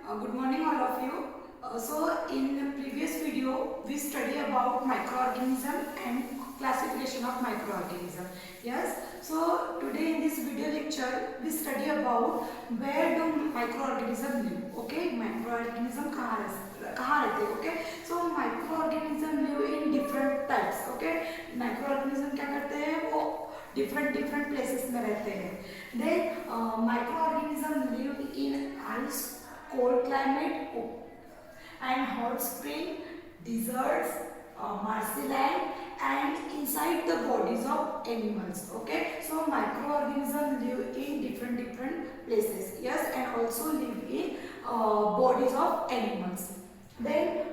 Good morning all of you. In the previous video we study about microorganism and classification of microorganism. Yes. So today in this video lecture we study about where do microorganism live. Okay. Microorganism कहाँ रहते हैं. Okay. So microorganism live in different types. Okay. Microorganism क्या करते हैं वो different places में रहते हैं. Then microorganism live in ice cold climate and hot spring, deserts, marshland and inside the bodies of animals. Okay, so microorganisms live in different places. Yes, and also live in bodies of animals. Then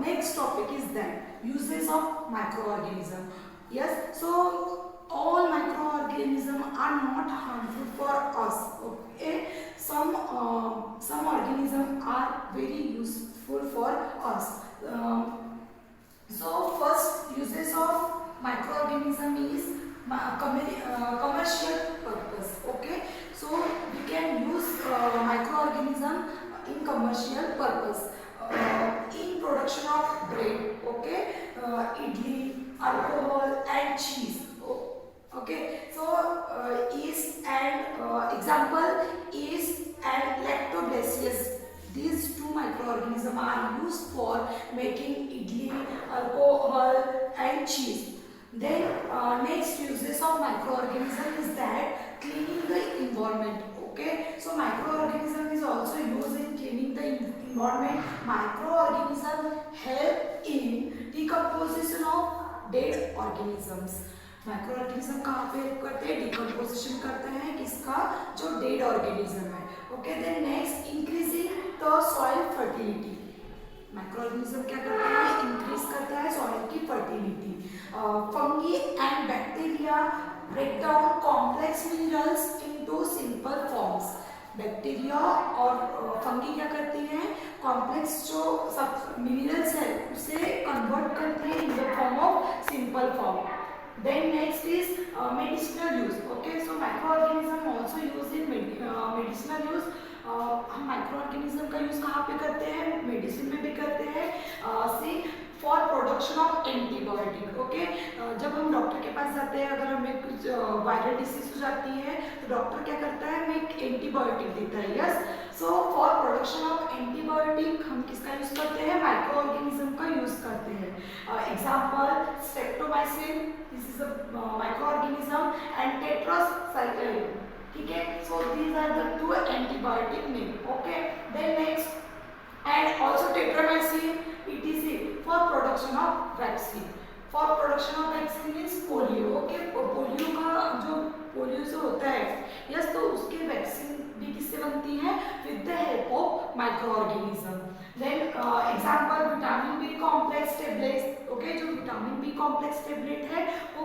next topic is that uses of microorganism. Yes, so all microorganisms are not harmful for us. Okay, some organisms are very useful for us. So first uses of microorganism is commercial purpose. Okay, so we can use microorganism in commercial purpose in production of bread. Okay, idli, alcohol and cheese. Okay, so yeast and example yeast and lactobacillus. These two microorganisms are used for making idli, alcohol and cheese. Then next uses of microorganism is that cleaning the environment. Okay, so microorganism is also used in cleaning the environment. Microorganism help in decomposition of dead organisms. Microorganism कहाँ पे help करते हैं? Decomposition करते हैं किसका? जो dead organism है. Okay, then next increasing the soil fertility. Microorganism क्या करता है? इंक्रीज करता है सॉइल की fertility. Fungi and bacteria break down complex minerals into simple forms. Bacteria और फंगी क्या करती हैं? कॉम्प्लेक्स जो सब मिनरल्स है उसे कन्वर्ट करती है in the form of simple form. Then next is medicinal use. Okay, so microorganism also used in medicinal use. हम माइक्रोऑर्गेनिज्म का यूज कहाँ पे करते हैं? मेडिसिन में भी करते हैं. See for production of antibiotic. Okay, जब हम डॉक्टर के पास जाते हैं अगर हमें कुछ वायरल डिसीज हो जाती है तो डॉक्टर क्या करता है? हमें एक एंटीबायोटिक देता है. Yes, so for production of antibiotic हम किसका यूज करते हैं? माइक्रोऑर्गेनिज्म का यूज करते हैं. Example streptomycin, this is a microorganism, and tetracycline. ठीक है, so these are the two antibiotic name. Okay, then next and also tetramycin etc for production of vaccine. For production of vaccine means polio. Okay, polio का जो polio से होता है yes, तो उसके vaccine भी किससे बनती है? With the help of microorganism. Then example vitamin B complex tablets. Okay, जो विटामिन बी कॉम्प्लेक्स टेबलेट है वो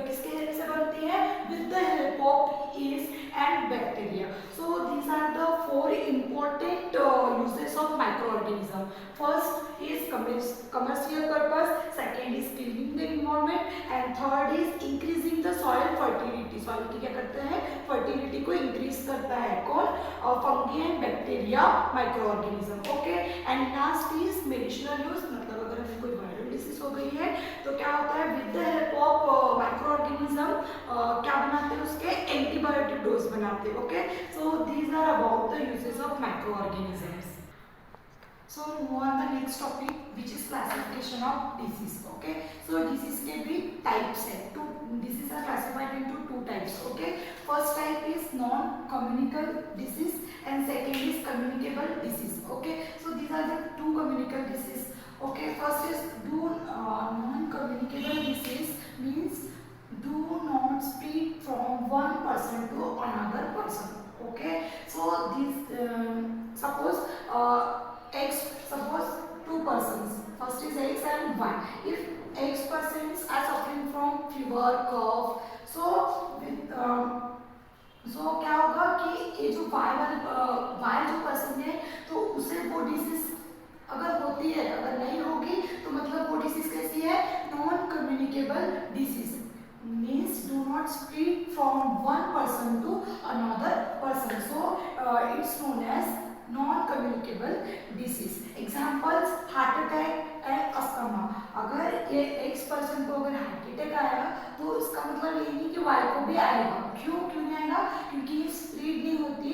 किसके हेल्प से बनती है? With the help of yeast and bacteria. So these are the four important uses of microorganism. First is commercial purpose, second is cleaning the environment, and third is increasing the soil fertility. soil की क्या करता है? fertility को increase करता है. कौन? fungi and bacteria microorganism. Okay, and last is medicinal use. मतलब अगर हमें कोई वायरल डिसीज हो गई है तो क्या होता है? With the help of microorganism क्या बनाते हैं? उसके एंटीबायोटिक डोज बनाते हैं. Okay, so these are about the uses of microorganisms. So move on the next topic which is classification of disease. Okay, so disease के भी types है. Two diseases are classified into two types. Okay, first type is non-communicable disease and second is communicable disease. Okay, so these are the two communicable disease. Okay, first is non-communicable disease means do not spread from one person to another person. Okay, so this suppose two persons. First is X and Y. If X persons are suffering from fever, cough, so क्या होगा कि ये जो Y जो person है तो उसे वो डिसीज अगर होती है, अगर नहीं होगी तो मतलब वो डिसीज कैसी है? Non communicable disease. means do not spread from one person to another person. So it's known as non-communicable disease. Examples heart attack and asthma. अगर ये X पर्सन को अगर हार्ट अटैक आया तो इसका मतलब ये नहीं कि Y को भी आएगा. क्यों नहीं आएगा? क्योंकि ये स्प्रेड नहीं होती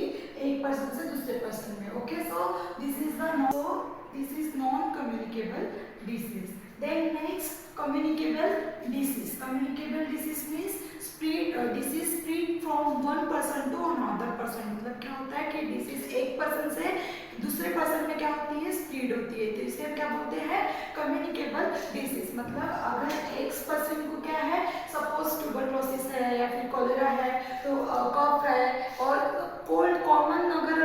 एक पर्सन से दूसरे पर्सन में. Okay, so this is non-communicable disease. Then next, communicable disease. Communicable disease means disease spread from one person to another person. मतलब क्या होता है कि डिसीज एक पर्सन से दूसरे पर्सन में क्या होती है, स्प्रेड होती है. तो इसे हम क्या बोलते हैं, कम्युनिकेबल डिसीज. मतलब अगर एक पर्सन को क्या है, सपोज ट्यूबरक्लोसिस है या फिर कोलेरा है, तो कफ है और कोल्ड कॉमन अगर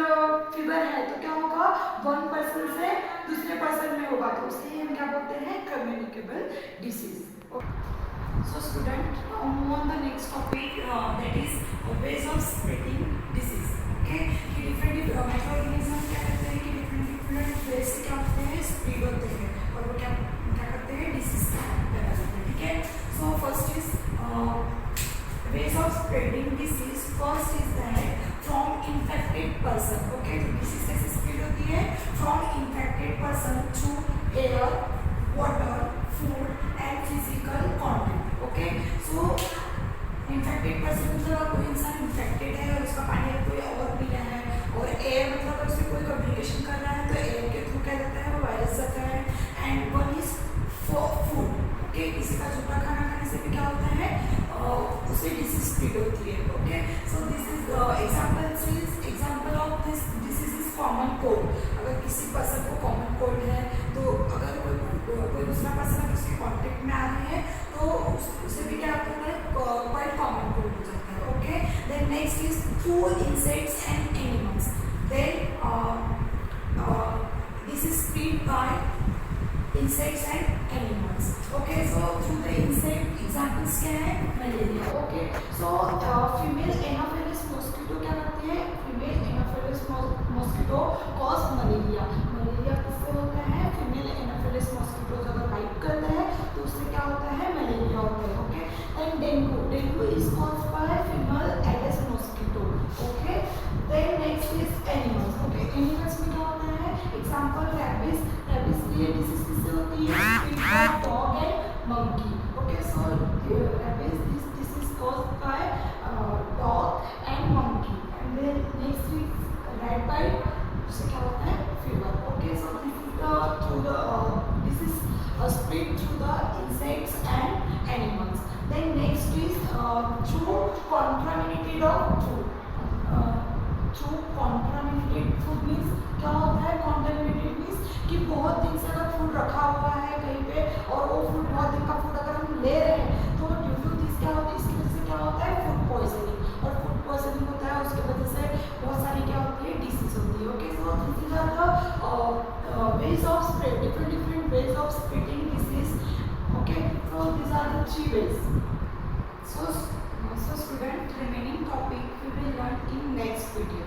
फीवर है तो क्या होगा, वन पर्सन से दूसरे पर्सन में होगा. तो उसे हम क्या बोलते हैं, communicable disease. So student, now move on the next topic, that is ways of spreading disease. Okay, कि different microorganisms क्या करते हैं कि different ways से क्या होते हैं, spread होते हैं और वो क्या करते हैं, disease का फैलाते हैं. ठीक है. So first is ways of spreading disease. First is that from infected person. Okay, तो disease कैसे spread होती है, from infected person through air, water, food and physical contact. Okay, so infected person मतलब कोई इंसान इन्फेक्टेड है और उसका पानी कोई और पी रहा है, और एयर मतलब उससे कोई कम्युनिकेशन कर रहा है तो एयर के थ्रू क्या जाता है, वो वायरस जाता है. And one is food. Okay, किसी का झूठा खाना खाने से भी क्या होता है, उससे डिसीज स्प्रेड होती है. Okay, so this is example of this disease is common cold. अगर किसी पर्सन को कॉमन कोल्ड है तो अगर कोई दूसरा पर्सन उसके कॉन्टेक्ट में आ रही है तो उसे भी क्या होता है, क्वाइट कॉमन कोल्ड हो जाता है. Okay, then next is through insects and animals. Then this is spread by insects and animals. Okay, so through the insect examples क्या है, malaria. Okay, so female anopheles mosquito क्या करती है, female anopheles mosquito cause malaria. Malaria किससे होता है, female anopheles mosquito अगर bite करता है तो उससे क्या होता है, मलेरिया होता है. Okay, and dengue is caused by female aedes mosquito. Okay, then next is animals. Okay, animals में क्या होता है, एग्जांपल रैबिस. रैबिस की डिसीज किससे होती है, dog and monkey. Okay, so rabies this is caused by dog and monkey. And then next is red bite, उससे क्या होता है, fever. Okay, so this is spread through the insects and animals. Then next is through contaminated of food. Through contaminated food means क्या होता है, contaminated means कि बहुत दिन से अगर फूड रखा हुआ है कहीं पे और वो फूड बहुत दिन का फूड अगर हम ले रहे हैं तो ड्यू टू दिस क्या होता है, इसकी वजह से क्या होता है, फूड पॉइजनिंग. और फूड पॉइजनिंग होता है उसकी वजह से बहुत सारी क्या होती है, डिसीज होती है. Okay, so this is are the ways of spread, different ways of spreading disease. Okay, so these are the three ways. So student, remaining topic we will learn in next video.